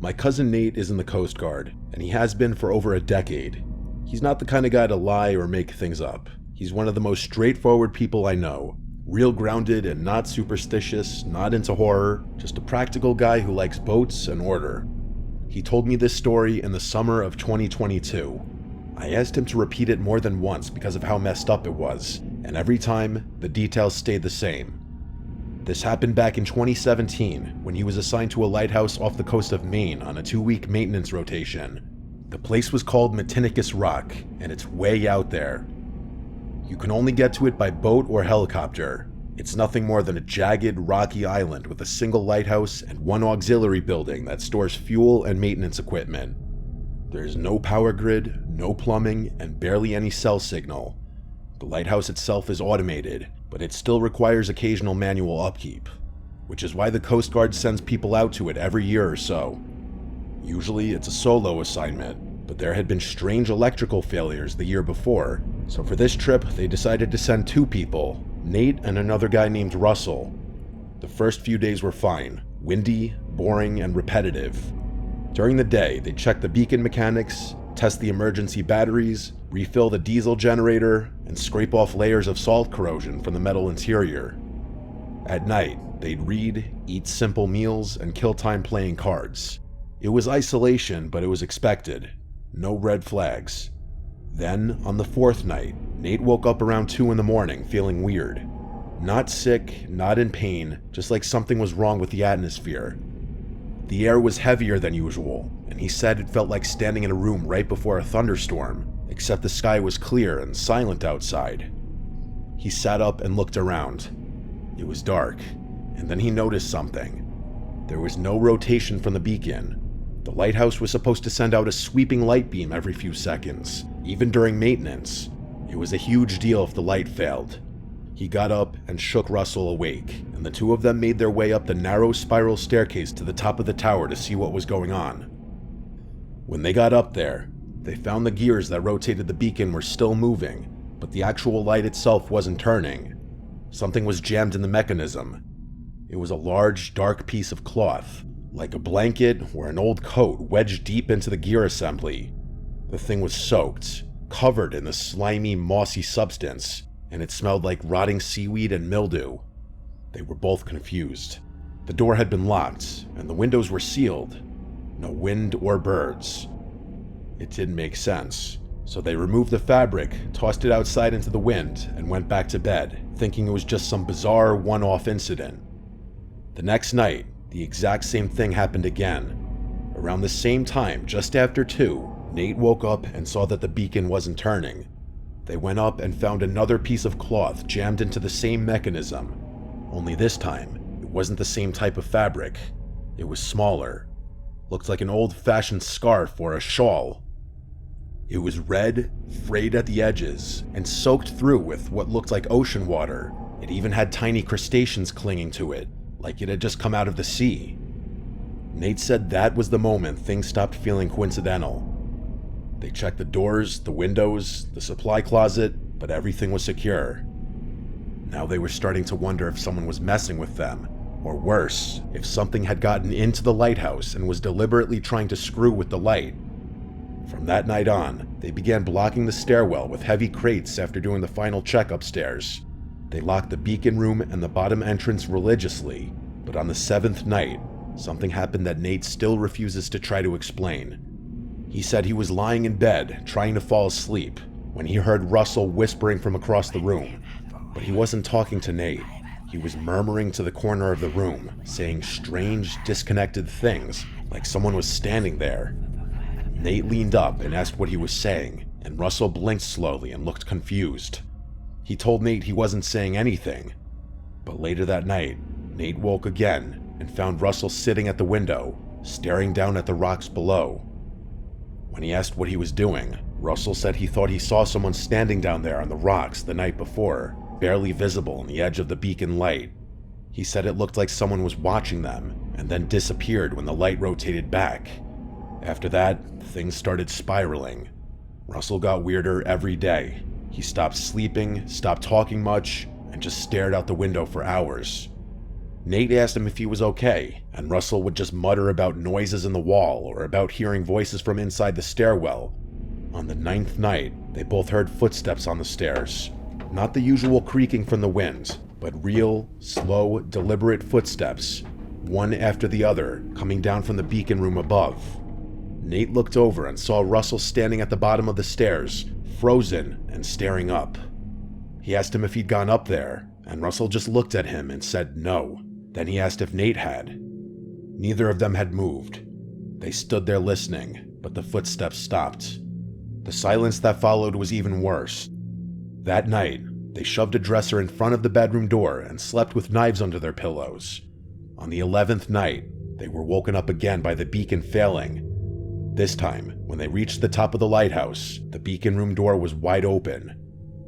My cousin Nate is in the Coast Guard, and he has been for over a decade. He's not the kind of guy to lie or make things up. He's one of the most straightforward people I know. Real grounded and not superstitious, not into horror, just a practical guy who likes boats and order. He told me this story in the summer of 2022. I asked him to repeat it more than once because of how messed up it was, and every time, the details stayed the same. This happened back in 2017, when he was assigned to a lighthouse off the coast of Maine on a 2-week maintenance rotation. The place was called Matinicus Rock, and it's way out there. You can only get to it by boat or helicopter. It's nothing more than a jagged, rocky island with a single lighthouse and one auxiliary building that stores fuel and maintenance equipment. There's no power grid, no plumbing, and barely any cell signal. The lighthouse itself is automated, but it still requires occasional manual upkeep, which is why the Coast Guard sends people out to it every year or so. Usually it's a solo assignment, but there had been strange electrical failures the year before, so for this trip they decided to send 2 people, Nate and another guy named Russell. The first few days were fine, windy, boring, and repetitive. During the day, they check the beacon mechanics, test the emergency batteries, refill the diesel generator, and scrape off layers of salt corrosion from the metal interior. At night, they'd read, eat simple meals, and kill time playing cards. It was isolation, but it was expected. No red flags. Then, on the 4th night, Nate woke up around 2 in the morning feeling weird. Not sick, not in pain, just like something was wrong with the atmosphere. The air was heavier than usual, and he said it felt like standing in a room right before a thunderstorm, except the sky was clear and silent outside. He sat up and looked around. It was dark, and then he noticed something. There was no rotation from the beacon. The lighthouse was supposed to send out a sweeping light beam every few seconds, even during maintenance. It was a huge deal if the light failed. He got up and shook Russell awake, and the 2 of them made their way up the narrow spiral staircase to the top of the tower to see what was going on. When they got up there, they found the gears that rotated the beacon were still moving, but the actual light itself wasn't turning. Something was jammed in the mechanism. It was a large, dark piece of cloth, like a blanket or an old coat wedged deep into the gear assembly. The thing was soaked, covered in the slimy, mossy substance, and it smelled like rotting seaweed and mildew. They were both confused. The door had been locked, and the windows were sealed. No wind or birds. It didn't make sense, so they removed the fabric, tossed it outside into the wind, and went back to bed, thinking it was just some bizarre one-off incident. The next night, the exact same thing happened again. Around the same time, just after 2, Nate woke up and saw that the beacon wasn't turning. They went up and found another piece of cloth jammed into the same mechanism. Only this time, it wasn't the same type of fabric. It was smaller. Looked like an old-fashioned scarf or a shawl. It was red, frayed at the edges, and soaked through with what looked like ocean water. It even had tiny crustaceans clinging to it, like it had just come out of the sea. Nate said that was the moment things stopped feeling coincidental. They checked the doors, the windows, the supply closet, but everything was secure. Now they were starting to wonder if someone was messing with them, or worse, if something had gotten into the lighthouse and was deliberately trying to screw with the light. From that night on, they began blocking the stairwell with heavy crates after doing the final check upstairs. They locked the beacon room and the bottom entrance religiously, but on the 7th night, something happened that Nate still refuses to try to explain. He said he was lying in bed, trying to fall asleep, when he heard Russell whispering from across the room. But he wasn't talking to Nate. He was murmuring to the corner of the room, saying strange, disconnected things, like someone was standing there. Nate leaned up and asked what he was saying, and Russell blinked slowly and looked confused. He told Nate he wasn't saying anything. But later that night, Nate woke again and found Russell sitting at the window, staring down at the rocks below. When he asked what he was doing, Russell said he thought he saw someone standing down there on the rocks the night before, barely visible on the edge of the beacon light. He said it looked like someone was watching them, and then disappeared when the light rotated back. After that, things started spiraling. Russell got weirder every day. He stopped sleeping, stopped talking much, and just stared out the window for hours. Nate asked him if he was okay, and Russell would just mutter about noises in the wall or about hearing voices from inside the stairwell. On the 9th night, they both heard footsteps on the stairs. Not the usual creaking from the wind, but real, slow, deliberate footsteps, one after the other, coming down from the beacon room above. Nate looked over and saw Russell standing at the bottom of the stairs, frozen and staring up. He asked him if he'd gone up there, and Russell just looked at him and said no. Then he asked if Nate had. Neither of them had moved. They stood there listening, but the footsteps stopped. The silence that followed was even worse. That night, they shoved a dresser in front of the bedroom door and slept with knives under their pillows. On the 11th night, they were woken up again by the beacon failing. This time, when they reached the top of the lighthouse, the beacon room door was wide open.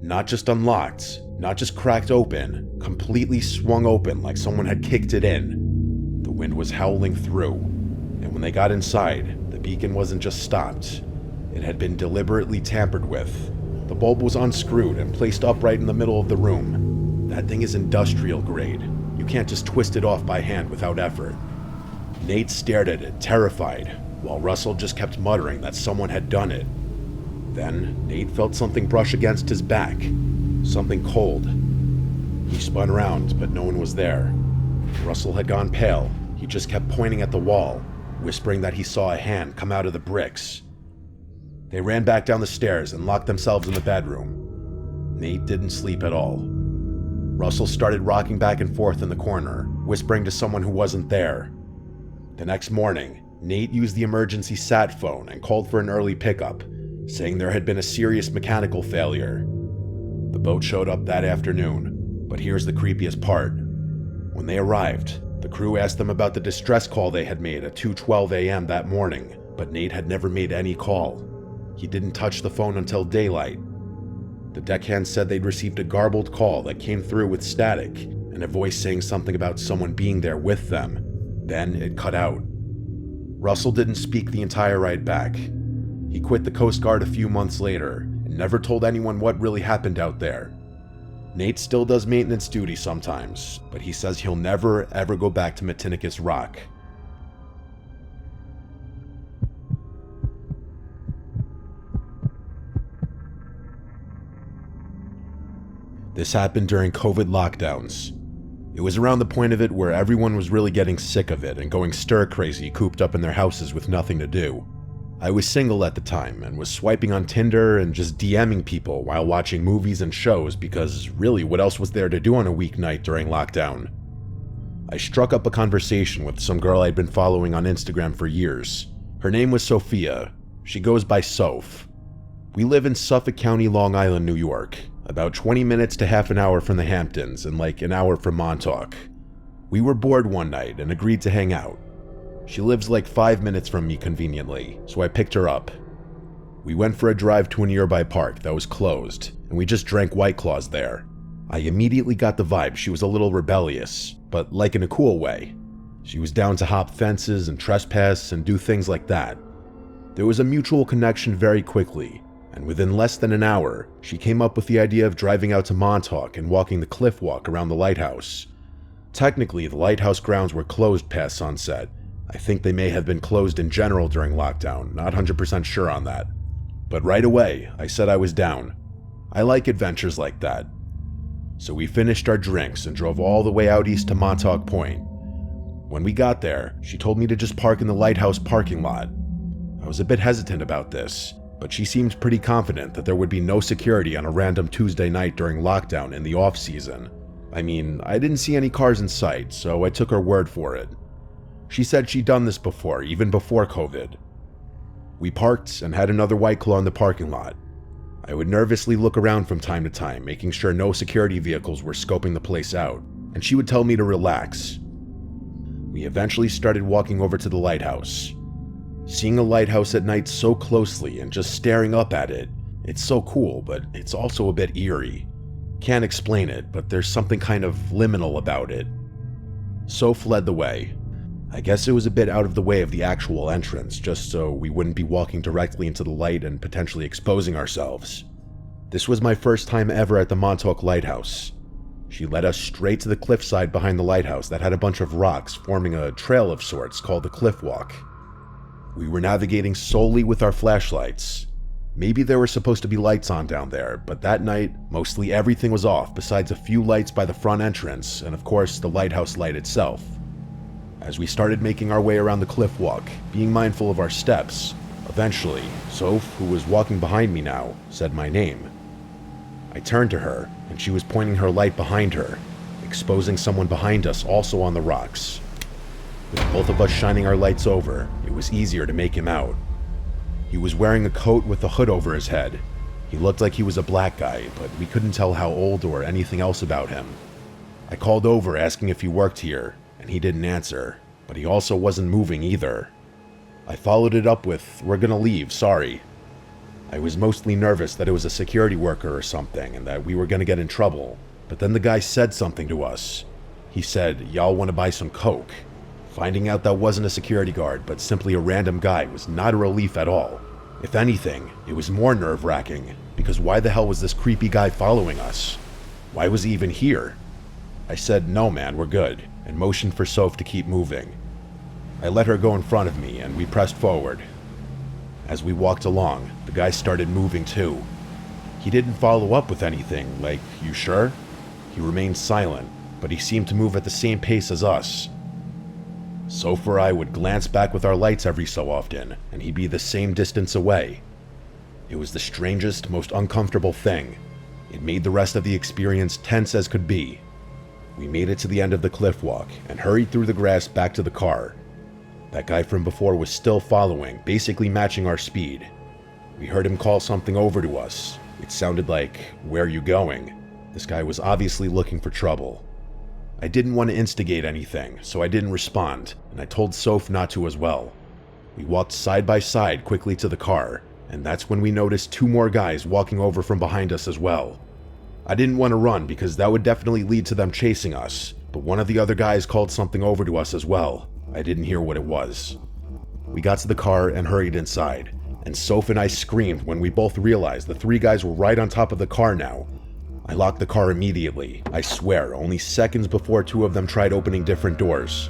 Not just unlocked, not just cracked open, completely swung open like someone had kicked it in. The wind was howling through, and when they got inside, the beacon wasn't just stopped. It had been deliberately tampered with. The bulb was unscrewed and placed upright in the middle of the room. That thing is industrial grade. You can't just twist it off by hand without effort. Nate stared at it, terrified, while Russell just kept muttering that someone had done it. Then, Nate felt something brush against his back. Something cold. He spun around, but no one was there. Russell had gone pale. He just kept pointing at the wall, whispering that he saw a hand come out of the bricks. They ran back down the stairs and locked themselves in the bedroom. Nate didn't sleep at all. Russell started rocking back and forth in the corner, whispering to someone who wasn't there. The next morning, Nate used the emergency sat phone and called for an early pickup, saying there had been a serious mechanical failure. The boat showed up that afternoon, but here's the creepiest part. When they arrived, the crew asked them about the distress call they had made at 2:12 a.m. that morning, but Nate had never made any call. He didn't touch the phone until daylight. The deckhand said they'd received a garbled call that came through with static and a voice saying something about someone being there with them. Then it cut out. Russell didn't speak the entire ride back. He quit the Coast Guard a few months later and never told anyone what really happened out there. Nate still does maintenance duty sometimes, but he says he'll never ever go back to Matinicus Rock. This happened during COVID lockdowns. It was around the point of it where everyone was really getting sick of it and going stir-crazy cooped up in their houses with nothing to do. I was single at the time and was swiping on Tinder and just DMing people while watching movies and shows because really what else was there to do on a weeknight during lockdown? I struck up a conversation with some girl I'd been following on Instagram for years. Her name was Sophia. She goes by Soph. We live in Suffolk County, Long Island, New York. About 20 minutes to half an hour from the Hamptons and like an hour from Montauk. We were bored one night and agreed to hang out. She lives like 5 minutes from me conveniently, so I picked her up. We went for a drive to a nearby park that was closed, and we just drank White Claws there. I immediately got the vibe she was a little rebellious, but like in a cool way. She was down to hop fences and trespass and do things like that. There was a mutual connection very quickly, and within less than an hour, she came up with the idea of driving out to Montauk and walking the cliff walk around the lighthouse. Technically, the lighthouse grounds were closed past sunset. I think they may have been closed in general during lockdown, not 100% sure on that. But right away, I said I was down. I like adventures like that. So we finished our drinks and drove all the way out east to Montauk Point. When we got there, she told me to just park in the lighthouse parking lot. I was a bit hesitant about this, but she seemed pretty confident that there would be no security on a random Tuesday night during lockdown in the off-season. I mean, I didn't see any cars in sight, so I took her word for it. She said she'd done this before, even before COVID. We parked and had another White Claw in the parking lot. I would nervously look around from time to time, making sure no security vehicles were scoping the place out, and she would tell me to relax. We eventually started walking over to the lighthouse. Seeing a lighthouse at night so closely and just staring up at it, it's so cool, but it's also a bit eerie. Can't explain it, but there's something kind of liminal about it. Soph led the way. I guess it was a bit out of the way of the actual entrance, just so we wouldn't be walking directly into the light and potentially exposing ourselves. This was my first time ever at the Montauk Lighthouse. She led us straight to the cliffside behind the lighthouse that had a bunch of rocks forming a trail of sorts called the Cliff Walk. We were navigating solely with our flashlights. Maybe there were supposed to be lights on down there, but that night, mostly everything was off besides a few lights by the front entrance and of course the lighthouse light itself. As we started making our way around the cliff walk, being mindful of our steps, eventually, Soph, who was walking behind me now, said my name. I turned to her, and she was pointing her light behind her, exposing someone behind us also on the rocks. With both of us shining our lights over, it was easier to make him out. He was wearing a coat with a hood over his head. He looked like he was a black guy, but we couldn't tell how old or anything else about him. I called over asking if he worked here, and he didn't answer, but he also wasn't moving either. I followed it up with, "We're gonna leave, sorry." I was mostly nervous that it was a security worker or something and that we were gonna get in trouble, but then the guy said something to us. He said, "Y'all wanna buy some coke?" Finding out that wasn't a security guard, but simply a random guy was not a relief at all. If anything, it was more nerve-wracking, because why the hell was this creepy guy following us? Why was he even here? I said, "No man, we're good," and motioned for Soph to keep moving. I let her go in front of me, and we pressed forward. As we walked along, the guy started moving too. He didn't follow up with anything, like, "You sure?" He remained silent, but he seemed to move at the same pace as us. Soph or I would glance back with our lights every so often, and he'd be the same distance away. It was the strangest, most uncomfortable thing. It made the rest of the experience tense as could be. We made it to the end of the cliff walk, and hurried through the grass back to the car. That guy from before was still following, basically matching our speed. We heard him call something over to us. It sounded like, "Where are you going?" This guy was obviously looking for trouble. I didn't want to instigate anything, so I didn't respond, and I told Soph not to as well. We walked side by side quickly to the car, and that's when we noticed two more guys walking over from behind us as well. I didn't want to run because that would definitely lead to them chasing us, but one of the other guys called something over to us as well. I didn't hear what it was. We got to the car and hurried inside, and Soph and I screamed when we both realized the three guys were right on top of the car now. I locked the car immediately, I swear, only seconds before two of them tried opening different doors.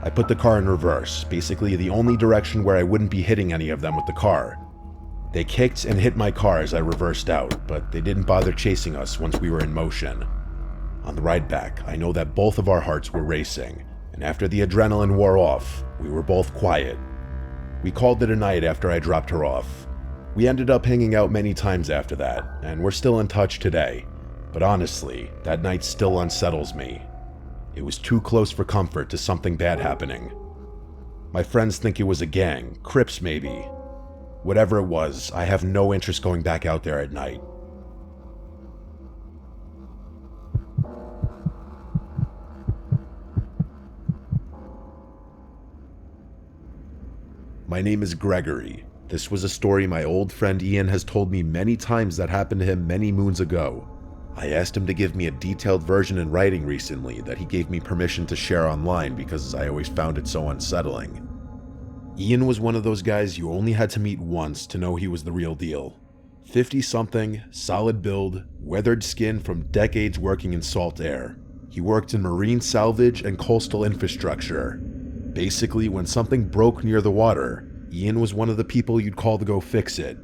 I put the car in reverse, basically the only direction where I wouldn't be hitting any of them with the car. They kicked and hit my car as I reversed out, but they didn't bother chasing us once we were in motion. On the ride back, I know that both of our hearts were racing, and after the adrenaline wore off, we were both quiet. We called it a night after I dropped her off. We ended up hanging out many times after that, and we're still in touch today. But honestly, that night still unsettles me. It was too close for comfort to something bad happening. My friends think it was a gang, Crips maybe. Whatever it was, I have no interest going back out there at night. My name is Gregory. This was a story my old friend Ian has told me many times that happened to him many moons ago. I asked him to give me a detailed version in writing recently that he gave me permission to share online because I always found it so unsettling. Ian was one of those guys you only had to meet once to know he was the real deal. 50-something, solid build, weathered skin from decades working in salt air. He worked in marine salvage and coastal infrastructure. Basically, when something broke near the water, Ian was one of the people you'd call to go fix it.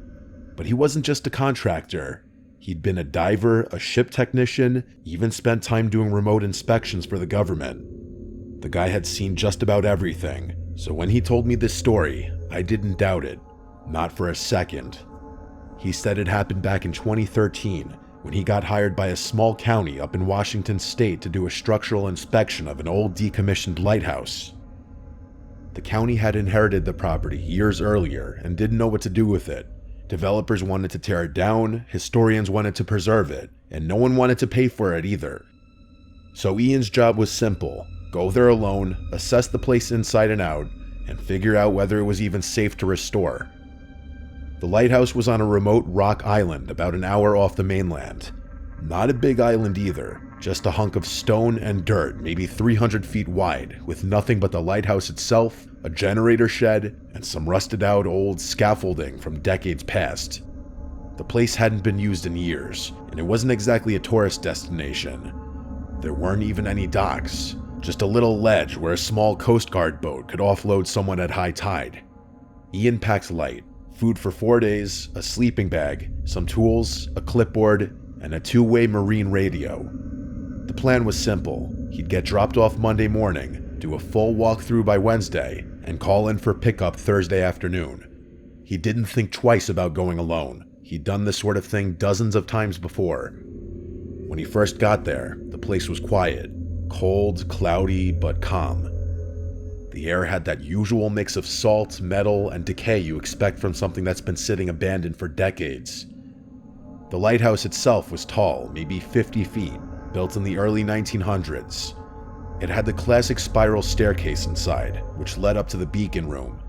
But he wasn't just a contractor. He'd been a diver, a ship technician, even spent time doing remote inspections for the government. The guy had seen just about everything, so when he told me this story, I didn't doubt it. Not for a second. He said it happened back in 2013, when he got hired by a small county up in Washington state to do a structural inspection of an old decommissioned lighthouse. The county had inherited the property years earlier and didn't know what to do with it. Developers wanted to tear it down, historians wanted to preserve it, and no one wanted to pay for it either. So Ian's job was simple: go there alone, assess the place inside and out, and figure out whether it was even safe to restore. The lighthouse was on a remote rock island about an hour off the mainland. Not a big island either, just a hunk of stone and dirt maybe 300 feet wide, with nothing but the lighthouse itself, a generator shed, and some rusted out old scaffolding from decades past. The place hadn't been used in years, and it wasn't exactly a tourist destination. There weren't even any docks, just a little ledge where a small Coast Guard boat could offload someone at high tide. Ian packed light, food for 4 days, a sleeping bag, some tools, a clipboard, and a two-way marine radio. The plan was simple. He'd get dropped off Monday morning, do a full walkthrough by Wednesday, and call in for pickup Thursday afternoon. He didn't think twice about going alone. He'd done this sort of thing dozens of times before. When he first got there, the place was quiet, cold, cloudy, but calm. The air had that usual mix of salt, metal, and decay you expect from something that's been sitting abandoned for decades. The lighthouse itself was tall, maybe 50 feet, built in the early 1900s. It had the classic spiral staircase inside, which led up to the beacon room.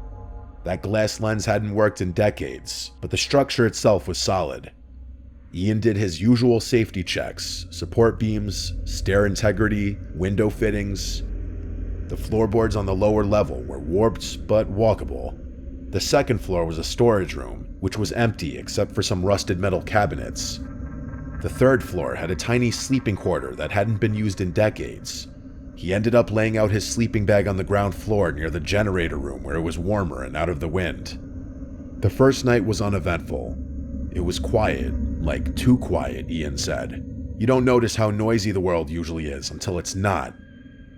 That glass lens hadn't worked in decades, but the structure itself was solid. Ian did his usual safety checks, support beams, stair integrity, window fittings. The floorboards on the lower level were warped but walkable. The second floor was a storage room, which was empty except for some rusted metal cabinets. The third floor had a tiny sleeping quarter that hadn't been used in decades. He ended up laying out his sleeping bag on the ground floor near the generator room where it was warmer and out of the wind. The first night was uneventful. It was quiet, like too quiet, Ian said. You don't notice how noisy the world usually is until it's not.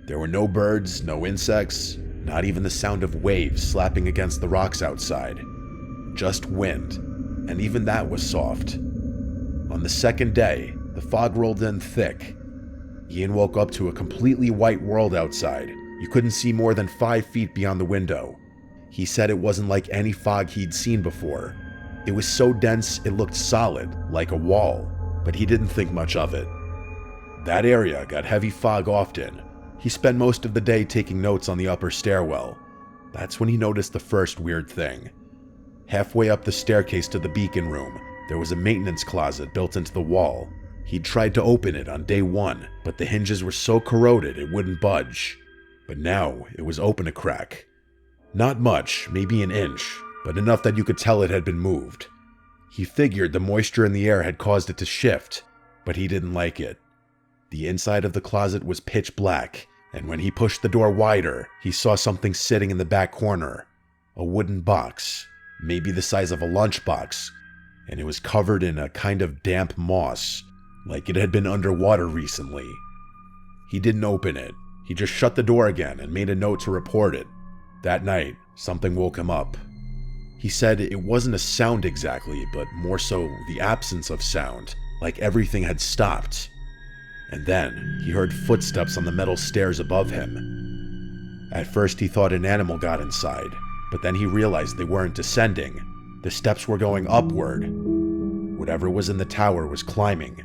There were no birds, no insects, not even the sound of waves slapping against the rocks outside. Just wind, and even that was soft. On the second day, the fog rolled in thick. Ian woke up to a completely white world outside. You couldn't see more than 5 feet beyond the window. He said it wasn't like any fog he'd seen before. It was so dense it looked solid, like a wall, but he didn't think much of it. That area got heavy fog often. He spent most of the day taking notes on the upper stairwell. That's when he noticed the first weird thing. Halfway up the staircase to the beacon room, there was a maintenance closet built into the wall. He'd tried to open it on day one, but the hinges were so corroded it wouldn't budge. But now it was open a crack. Not much, maybe an inch, but enough that you could tell it had been moved. He figured the moisture in the air had caused it to shift, but he didn't like it. The inside of the closet was pitch black, and when he pushed the door wider, he saw something sitting in the back corner. A wooden box, maybe the size of a lunchbox, and it was covered in a kind of damp moss, like it had been underwater recently. He didn't open it. He just shut the door again and made a note to report it. That night, something woke him up. He said it wasn't a sound exactly, but more so the absence of sound, like everything had stopped. And then he heard footsteps on the metal stairs above him. At first he thought an animal got inside, but then he realized they weren't descending. The steps were going upward. Whatever was in the tower was climbing.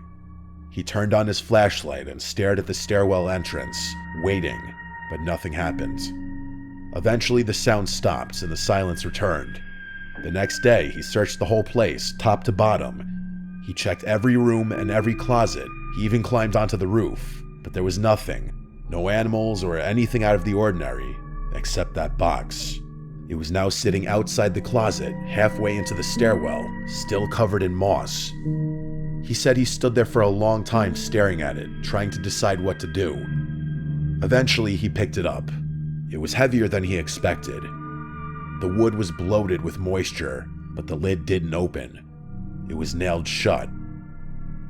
He turned on his flashlight and stared at the stairwell entrance, waiting, but nothing happened. Eventually the sound stopped and the silence returned. The next day he searched the whole place, top to bottom. He checked every room and every closet. He even climbed onto the roof, but there was nothing. No animals or anything out of the ordinary, except that box. It was now sitting outside the closet, halfway into the stairwell, still covered in moss. He said he stood there for a long time staring at it, trying to decide what to do. Eventually he picked it up. It was heavier than he expected. The wood was bloated with moisture, but the lid didn't open. It was nailed shut.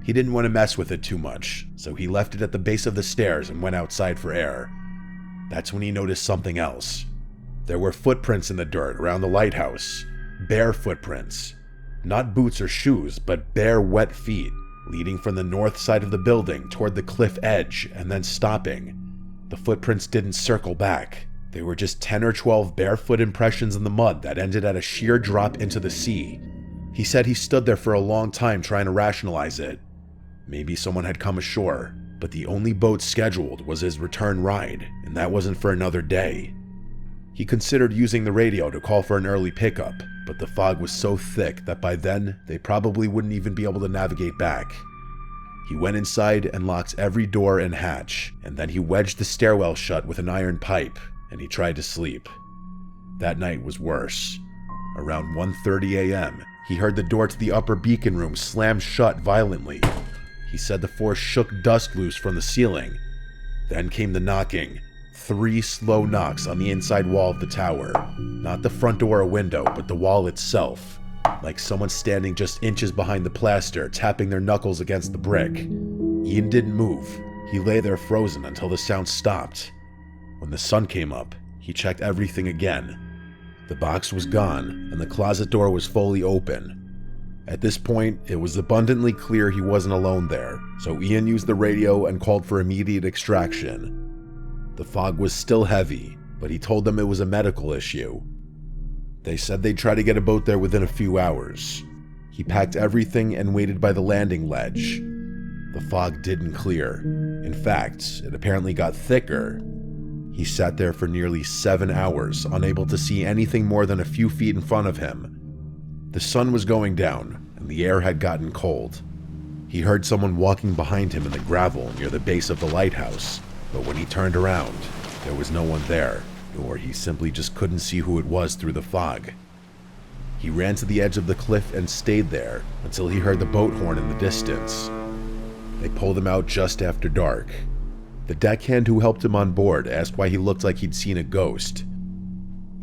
He didn't want to mess with it too much, so he left it at the base of the stairs and went outside for air. That's when he noticed something else. There were footprints in the dirt around the lighthouse. Bare footprints. Not boots or shoes, but bare wet feet, leading from the north side of the building toward the cliff edge and then stopping. The footprints didn't circle back. They were just 10 or 12 barefoot impressions in the mud that ended at a sheer drop into the sea. He said he stood there for a long time trying to rationalize it. Maybe someone had come ashore, but the only boat scheduled was his return ride, and that wasn't for another day. He considered using the radio to call for an early pickup, but the fog was so thick that by then they probably wouldn't even be able to navigate back. He went inside and locked every door and hatch, and then he wedged the stairwell shut with an iron pipe, and he tried to sleep. That night was worse. Around 1:30 a.m., he heard the door to the upper beacon room slam shut violently. He said the force shook dust loose from the ceiling, Then came the knocking. 3 slow knocks on the inside wall of the tower. Not the front door or window, but the wall itself. Like someone standing just inches behind the plaster, tapping their knuckles against the brick. Ian didn't move. He lay there frozen until the sound stopped. When the sun came up, he checked everything again. The box was gone, and the closet door was fully open. At this point, it was abundantly clear he wasn't alone there, so Ian used the radio and called for immediate extraction. The fog was still heavy, but he told them it was a medical issue. They said they'd try to get a boat there within a few hours. He packed everything and waited by the landing ledge. The fog didn't clear. In fact, it apparently got thicker. He sat there for nearly 7 hours, unable to see anything more than a few feet in front of him. The sun was going down, and the air had gotten cold. He heard someone walking behind him in the gravel near the base of the lighthouse, but when he turned around, there was no one there, or he simply just couldn't see who it was through the fog. He ran to the edge of the cliff and stayed there until he heard the boat horn in the distance. They pulled him out just after dark. The deckhand who helped him on board asked why he looked like he'd seen a ghost.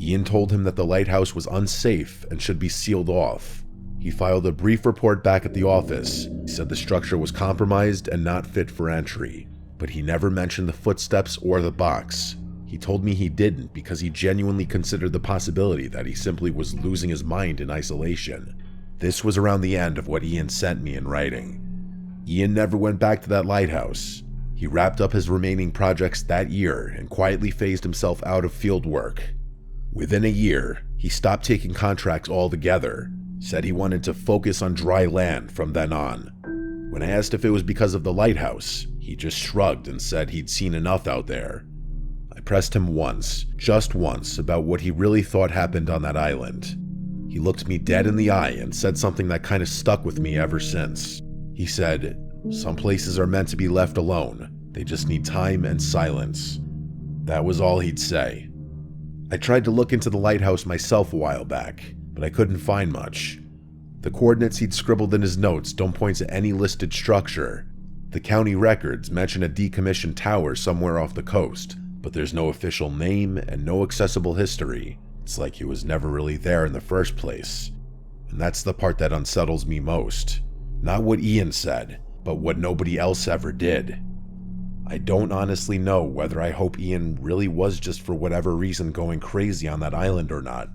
Ian told him that the lighthouse was unsafe and should be sealed off. He filed a brief report back at the office. He said the structure was compromised and not fit for entry, but he never mentioned the footsteps or the box. He told me he didn't because he genuinely considered the possibility that he simply was losing his mind in isolation. This was around the end of what Ian sent me in writing. Ian never went back to that lighthouse. He wrapped up his remaining projects that year and quietly phased himself out of field work. Within a year, he stopped taking contracts altogether, said he wanted to focus on dry land from then on. When I asked if it was because of the lighthouse, he just shrugged and said he'd seen enough out there. I pressed him once, just once, about what he really thought happened on that island. He looked me dead in the eye and said something that kind of stuck with me ever since. He said, "Some places are meant to be left alone. They just need time and silence." That was all he'd say. I tried to look into the lighthouse myself a while back, but I couldn't find much. The coordinates he'd scribbled in his notes don't point to any listed structure. The county records mention a decommissioned tower somewhere off the coast, but there's no official name and no accessible history. It's like he was never really there in the first place. And that's the part that unsettles me most. Not what Ian said, but what nobody else ever did. I don't honestly know whether I hope Ian really was just for whatever reason going crazy on that island or not.